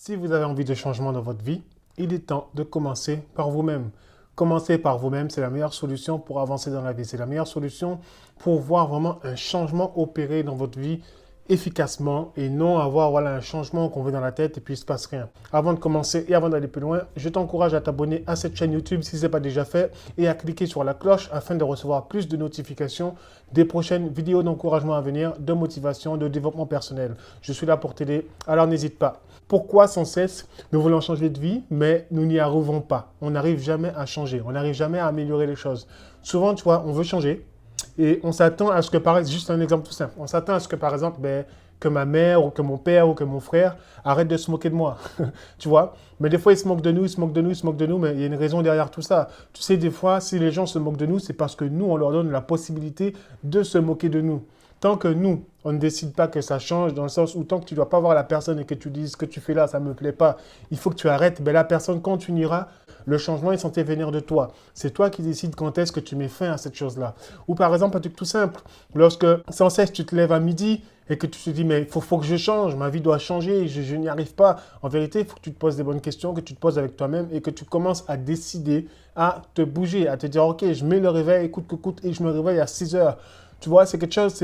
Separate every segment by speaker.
Speaker 1: Si vous avez envie de changement dans votre vie, il est temps de commencer par vous-même. Commencer par vous-même, c'est la meilleure solution pour avancer dans la vie. C'est la meilleure solution pour voir vraiment un changement opérer dans votre vie efficacement et non avoir un changement qu'on veut dans la tête et puis il ne se passe rien. Avant de commencer et avant d'aller plus loin, je t'encourage à t'abonner à cette chaîne YouTube si ce n'est pas déjà fait et à cliquer sur la cloche afin de recevoir plus de notifications des prochaines vidéos d'encouragement à venir, de motivation, de développement personnel. Je suis là pour t'aider, alors n'hésite pas. Pourquoi sans cesse nous voulons changer de vie, mais nous n'y arrivons pas. On n'arrive jamais à changer, on n'arrive jamais à améliorer les choses. Souvent, tu vois, on veut changer, et on s'attend à ce que, par exemple, juste un exemple tout simple, on s'attend à ce que, par exemple, que ma mère ou que mon père ou que mon frère arrête de se moquer de moi, tu vois. Mais des fois, ils se moquent de nous, ils se moquent de nous, ils se moquent de nous, mais il y a une raison derrière tout ça. Tu sais, des fois, si les gens se moquent de nous, c'est parce que nous, on leur donne la possibilité de se moquer de nous. Tant que nous, on ne décide pas que ça change, dans le sens où tant que tu ne dois pas voir la personne et que tu dises ce que tu fais là, ça ne me plaît pas, il faut que tu arrêtes, ben la personne continuera, le changement est censé venir de toi. C'est toi qui décides quand est-ce que tu mets fin à cette chose-là. Ou par exemple, un truc tout simple, lorsque sans cesse tu te lèves à midi et que tu te dis, mais il faut que je change, ma vie doit changer, je n'y arrive pas. En vérité, il faut que tu te poses des bonnes questions, que tu te poses avec toi-même et que tu commences à décider, à te bouger, à te dire, ok, je mets le réveil, coûte que coûte, et je me réveille à 6 heures. Tu vois, c'est quelque chose,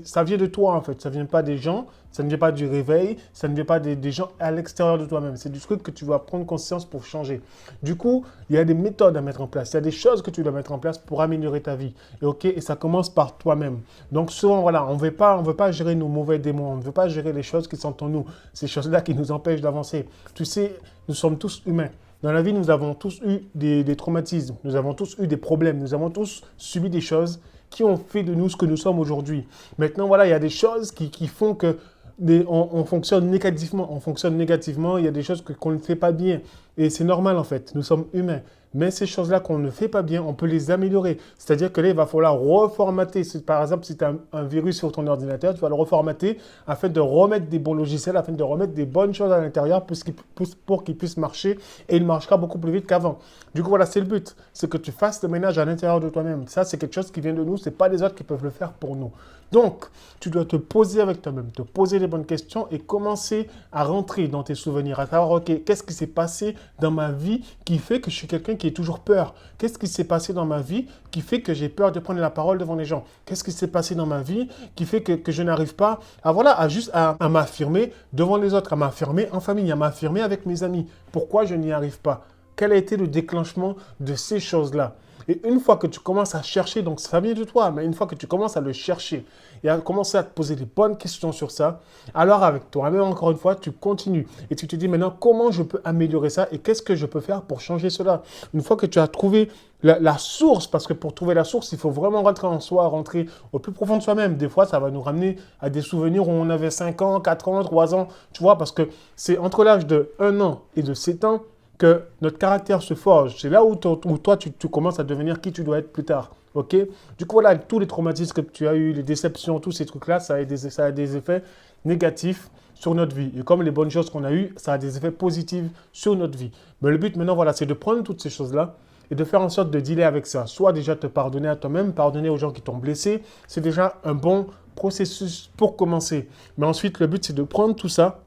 Speaker 1: ça vient de toi en fait. Ça ne vient pas des gens, ça ne vient pas du réveil, ça ne vient pas des gens à l'extérieur de toi-même. C'est du truc que tu vas prendre conscience pour changer. Du coup, il y a des méthodes à mettre en place. Il y a des choses que tu dois mettre en place pour améliorer ta vie. Et, ok, et ça commence par toi-même. Donc souvent, voilà, on ne veut pas gérer nos mauvais démons. On ne veut pas gérer les choses qui sont en nous. Ces choses-là qui nous empêchent d'avancer. Tu sais, nous sommes tous humains. Dans la vie, nous avons tous eu des traumatismes. Nous avons tous eu des problèmes. Nous avons tous subi des choses qui ont fait de nous ce que nous sommes aujourd'hui. Maintenant, voilà, il y a des choses qui font que on fonctionne négativement. On fonctionne négativement, il y a des choses qu'on ne fait pas bien. Et c'est normal en fait, nous sommes humains. Mais ces choses-là qu'on ne fait pas bien, on peut les améliorer. C'est-à-dire que là, il va falloir reformater. Par exemple, si tu as un virus sur ton ordinateur, tu vas le reformater afin de remettre des bons logiciels, afin de remettre des bonnes choses à l'intérieur pour qu'il puisse marcher et il marchera beaucoup plus vite qu'avant. Du coup, voilà, c'est le but. C'est que tu fasses le ménage à l'intérieur de toi-même. Ça, c'est quelque chose qui vient de nous. Ce n'est pas les autres qui peuvent le faire pour nous. Donc, tu dois te poser avec toi-même, te poser les bonnes questions et commencer à rentrer dans tes souvenirs, à savoir, ok, qu'est-ce qui s'est passé dans ma vie qui fait que je suis quelqu'un qui a toujours peur? Qu'est-ce qui s'est passé dans ma vie qui fait que j'ai peur de prendre la parole devant les gens? Qu'est-ce qui s'est passé dans ma vie qui fait que je n'arrive pas à m'affirmer devant les autres, à m'affirmer en famille, à m'affirmer avec mes amis? Pourquoi je n'y arrive pas? Quel a été le déclenchement de ces choses-là? Et une fois que tu commences à chercher, donc ça vient de toi, mais une fois que tu commences à le chercher et à commencer à te poser les bonnes questions sur ça, alors avec toi-même, encore une fois, tu continues et tu te dis maintenant comment je peux améliorer ça et qu'est-ce que je peux faire pour changer cela. Une fois que tu as trouvé la source, parce que pour trouver la source, il faut vraiment rentrer en soi, rentrer au plus profond de soi-même. Des fois, ça va nous ramener à des souvenirs où on avait 5 ans, 4 ans, 3 ans, tu vois, parce que c'est entre l'âge de 1 an et de 7 ans que notre caractère se forge. C'est là où toi, tu commences à devenir qui tu dois être plus tard. Ok? Du coup, voilà, tous les traumatismes que tu as eu, les déceptions, tous ces trucs-là, ça a des effets négatifs sur notre vie. Et comme les bonnes choses qu'on a eues, ça a des effets positifs sur notre vie. Mais le but maintenant, voilà, c'est de prendre toutes ces choses-là et de faire en sorte de dealer avec ça. Soit déjà te pardonner à toi-même, pardonner aux gens qui t'ont blessé. C'est déjà un bon processus pour commencer. Mais ensuite, le but, c'est de prendre tout ça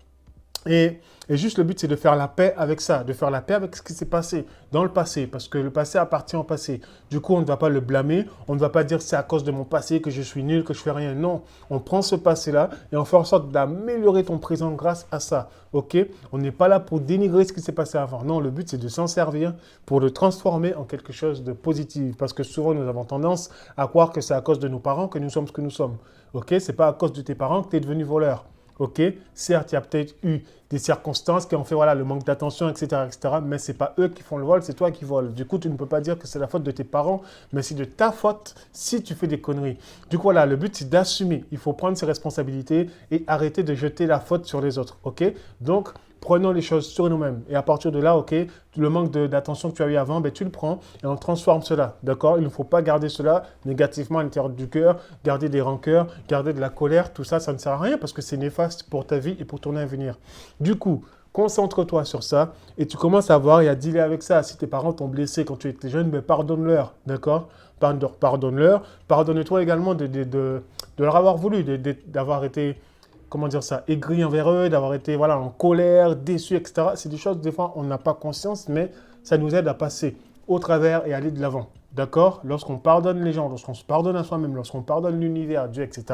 Speaker 1: et juste le but, c'est de faire la paix avec ça, de faire la paix avec ce qui s'est passé dans le passé, parce que le passé appartient au passé. Du coup, on ne va pas le blâmer, on ne va pas dire c'est à cause de mon passé que je suis nul, que je fais rien. Non, on prend ce passé-là et on fait en sorte d'améliorer ton présent grâce à ça. Ok? On n'est pas là pour dénigrer ce qui s'est passé avant. Non, le but, c'est de s'en servir pour le transformer en quelque chose de positif, parce que souvent, nous avons tendance à croire que c'est à cause de nos parents que nous sommes ce que nous sommes. Ok? C'est pas à cause de tes parents que tu es devenu voleur. Ok, certes, il y a peut-être eu des circonstances qui ont fait voilà, le manque d'attention, etc., mais ce n'est pas eux qui font le vol, c'est toi qui voles. Du coup, tu ne peux pas dire que c'est la faute de tes parents, mais c'est de ta faute si tu fais des conneries. Du coup, voilà, le but, c'est d'assumer. Il faut prendre ses responsabilités et arrêter de jeter la faute sur les autres. Ok, donc, prenons les choses sur nous-mêmes. Et à partir de là, ok, le manque d'attention que tu as eu avant, ben, tu le prends et on transforme cela. D'accord? Il ne faut pas garder cela négativement à l'intérieur du cœur, garder des rancœurs, garder de la colère. Tout ça, ça ne sert à rien parce que c'est néfaste pour ta vie et pour ton avenir. Du coup, concentre-toi sur ça et tu commences à voir et à dealer avec ça. Si tes parents t'ont blessé quand tu étais jeune, ben, pardonne-leur. D'accord? Pardonne-leur. Pardonne-toi également de leur avoir voulu, d'avoir été comment dire ça, aigri envers eux, d'avoir été voilà, en colère, déçu, etc. C'est des choses, des fois, on n'a pas conscience, mais ça nous aide à passer au travers et aller de l'avant. D'accord? Lorsqu'on pardonne les gens, lorsqu'on se pardonne à soi-même, lorsqu'on pardonne l'univers, Dieu, etc.,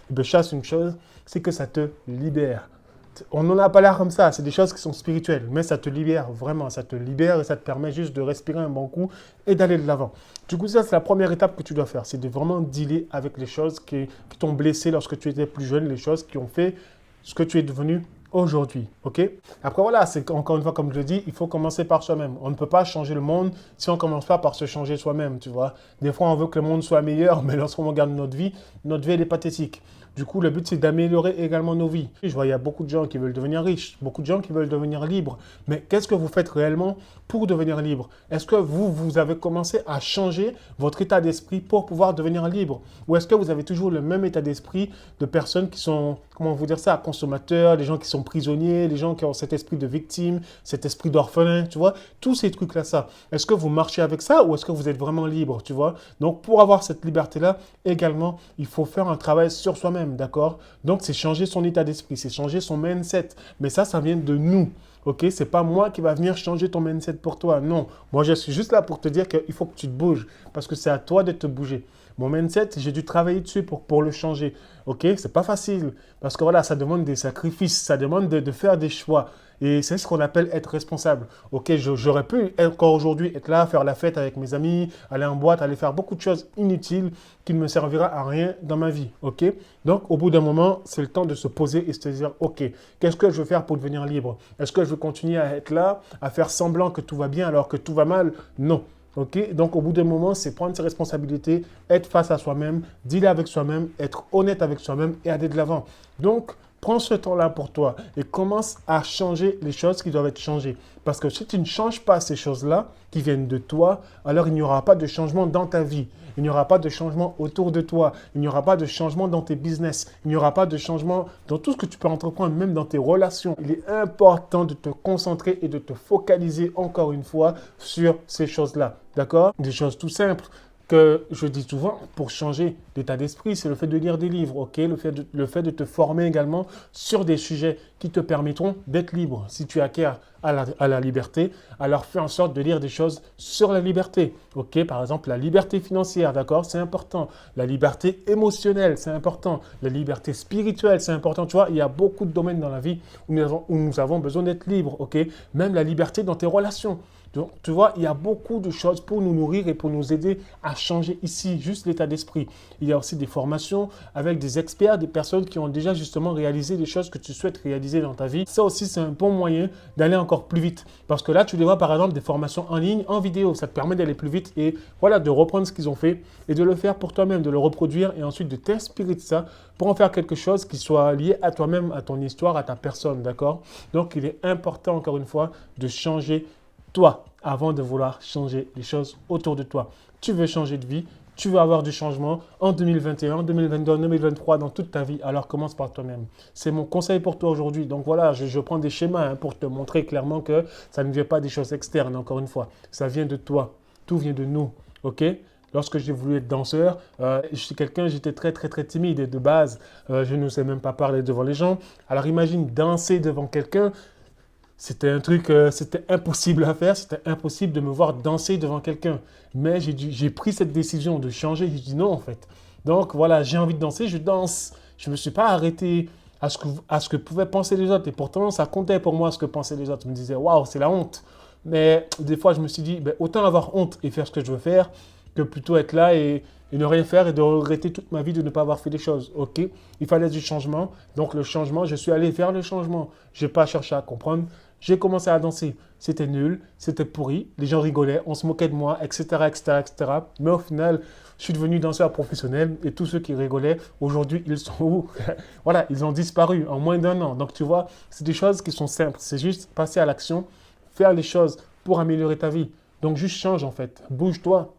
Speaker 1: eh bien, chasse une chose, c'est que ça te libère. On n'en a pas l'air comme ça, c'est des choses qui sont spirituelles, mais ça te libère vraiment, ça te libère et ça te permet juste de respirer un bon coup et d'aller de l'avant. Du coup, ça, c'est la première étape que tu dois faire, c'est de vraiment dealer avec les choses qui t'ont blessé lorsque tu étais plus jeune, les choses qui ont fait ce que tu es devenu aujourd'hui, ok? Après, voilà, c'est encore une fois, comme je le dis, il faut commencer par soi-même. On ne peut pas changer le monde si on ne commence pas par se changer soi-même, tu vois. Des fois, on veut que le monde soit meilleur, mais lorsqu'on regarde notre vie, elle est pathétique. Du coup, le but, c'est d'améliorer également nos vies. Je vois, il y a beaucoup de gens qui veulent devenir riches, beaucoup de gens qui veulent devenir libres. Mais qu'est-ce que vous faites réellement pour devenir libre? Est-ce que vous avez commencé à changer votre état d'esprit pour pouvoir devenir libre? Ou est-ce que vous avez toujours le même état d'esprit de personnes qui sont, comment vous dire ça, consommateurs, des gens qui sont prisonniers, des gens qui ont cet esprit de victime, cet esprit d'orphelin, tu vois? Tous ces trucs-là, ça. Est-ce que vous marchez avec ça ou est-ce que vous êtes vraiment libre, tu vois? Donc, pour avoir cette liberté-là, également, il faut faire un travail sur soi-même. D'accord? Donc, c'est changer son état d'esprit, c'est changer son mindset. Mais ça vient de nous. Ok? C'est pas moi qui va venir changer ton mindset pour toi. Non. Moi, je suis juste là pour te dire qu'il faut que tu te bouges parce que c'est à toi de te bouger. Mon mindset, j'ai dû travailler dessus pour le changer. Ok? C'est pas facile parce que voilà, ça demande des sacrifices, ça demande de faire des choix. Et c'est ce qu'on appelle être responsable. Ok, j'aurais pu encore aujourd'hui être là, faire la fête avec mes amis, aller en boîte, aller faire beaucoup de choses inutiles qui ne me servira à rien dans ma vie. Ok, donc au bout d'un moment, c'est le temps de se poser et se dire, ok, qu'est-ce que je veux faire pour devenir libre? Est-ce que je veux continuer à être là, à faire semblant que tout va bien alors que tout va mal? Non. Ok, donc au bout d'un moment, c'est prendre ses responsabilités, être face à soi-même, dealer avec soi-même, être honnête avec soi-même et aller de l'avant. Donc, prends ce temps-là pour toi et commence à changer les choses qui doivent être changées. Parce que si tu ne changes pas ces choses-là qui viennent de toi, alors il n'y aura pas de changement dans ta vie. Il n'y aura pas de changement autour de toi. Il n'y aura pas de changement dans tes business. Il n'y aura pas de changement dans tout ce que tu peux entreprendre, même dans tes relations. Il est important de te concentrer et de te focaliser encore une fois sur ces choses-là. D'accord? Des choses tout simples que je dis souvent, pour changer d'état d'esprit, c'est le fait de lire des livres, ok? Le fait de te former également sur des sujets qui te permettront d'être libre. Si tu acquiers à la liberté, alors fais en sorte de lire des choses sur la liberté, ok? Par exemple, la liberté financière, d'accord? C'est important. La liberté émotionnelle, c'est important. La liberté spirituelle, c'est important. Tu vois, il y a beaucoup de domaines dans la vie où nous avons besoin d'être libres, ok? Même la liberté dans tes relations. Donc, tu vois, il y a beaucoup de choses pour nous nourrir et pour nous aider à changer ici, juste l'état d'esprit. Il y a aussi des formations avec des experts, des personnes qui ont déjà justement réalisé des choses que tu souhaites réaliser dans ta vie. Ça aussi, c'est un bon moyen d'aller encore plus vite. Parce que là, tu les vois par exemple des formations en ligne, en vidéo. Ça te permet d'aller plus vite et voilà, de reprendre ce qu'ils ont fait et de le faire pour toi-même, de le reproduire et ensuite de t'inspirer de ça pour en faire quelque chose qui soit lié à toi-même, à ton histoire, à ta personne, d'accord? Donc, il est important, encore une fois, de changer toi avant de vouloir changer les choses autour de toi. Tu veux changer de vie, tu veux avoir du changement en 2021, 2022, 2023 dans toute ta vie, alors commence par toi-même. C'est mon conseil pour toi aujourd'hui. Donc voilà, je prends des schémas pour te montrer clairement que ça ne vient pas des choses externes, encore une fois. Ça vient de toi. Tout vient de nous. OK? Lorsque j'ai voulu être danseur, je suis quelqu'un, j'étais très, très, très timide de base. Je ne sais même pas parler devant les gens. Alors imagine danser devant quelqu'un. C'était un truc, c'était impossible à faire, c'était impossible de me voir danser devant quelqu'un. Mais j'ai pris cette décision de changer, j'ai dit non en fait. Donc voilà, j'ai envie de danser, je danse. Je ne me suis pas arrêté à ce que pouvaient penser les autres. Et pourtant, ça comptait pour moi ce que pensaient les autres. Je me disais, waouh, c'est la honte. Mais des fois, je me suis dit, ben, autant avoir honte et faire ce que je veux faire que plutôt être là et ne rien faire et de regretter toute ma vie de ne pas avoir fait des choses. Ok, il fallait du changement. Donc le changement, je suis allé vers le changement. Je n'ai pas cherché à comprendre. J'ai commencé à danser. C'était nul, c'était pourri. Les gens rigolaient, on se moquait de moi, etc., etc., etc. Mais au final, je suis devenu danseur professionnel et tous ceux qui rigolaient, aujourd'hui, ils sont où? Voilà, ils ont disparu en moins d'un an. Donc tu vois, c'est des choses qui sont simples. C'est juste passer à l'action, faire les choses pour améliorer ta vie. Donc juste change en fait. Bouge-toi.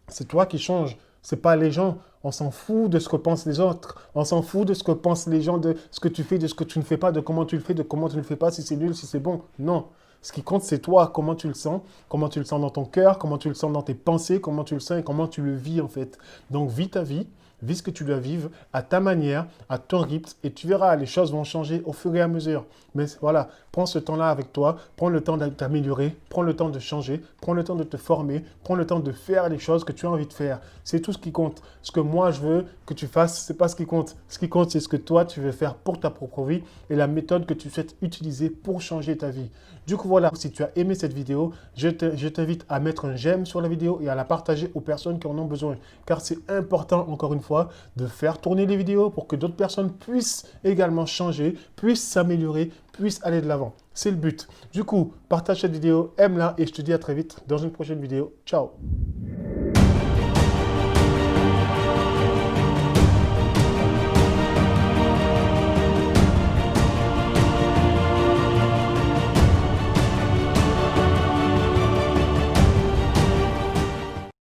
Speaker 1: C'est toi qui changes. C'est pas les gens. On s'en fout de ce que pensent les autres. On s'en fout de ce que pensent les gens, de ce que tu fais, de ce que tu ne fais pas, de comment tu le fais, de comment tu ne le fais pas, si c'est nul, si c'est bon. Non. Ce qui compte, c'est toi, comment tu le sens dans ton cœur, comment tu le sens dans tes pensées, comment tu le sens et comment tu le vis en fait. Donc, vis ta vie, vis ce que tu dois vivre à ta manière, à ton rythme, et tu verras, les choses vont changer au fur et à mesure. Mais voilà, prends ce temps-là avec toi, prends le temps de t'améliorer, prends le temps de changer, prends le temps de te former, prends le temps de faire les choses que tu as envie de faire. C'est tout ce qui compte. Ce que moi je veux que tu fasses, c'est pas ce qui compte. Ce qui compte, c'est ce que toi tu veux faire pour ta propre vie et la méthode que tu souhaites utiliser pour changer ta vie. Du coup, voilà, si tu as aimé cette vidéo, je t'invite à mettre un j'aime sur la vidéo et à la partager aux personnes qui en ont besoin. Car c'est important, encore une fois, de faire tourner les vidéos pour que d'autres personnes puissent également changer, puissent s'améliorer, puissent aller de l'avant. C'est le but. Du coup, partage cette vidéo, aime-la et je te dis à très vite dans une prochaine vidéo. Ciao!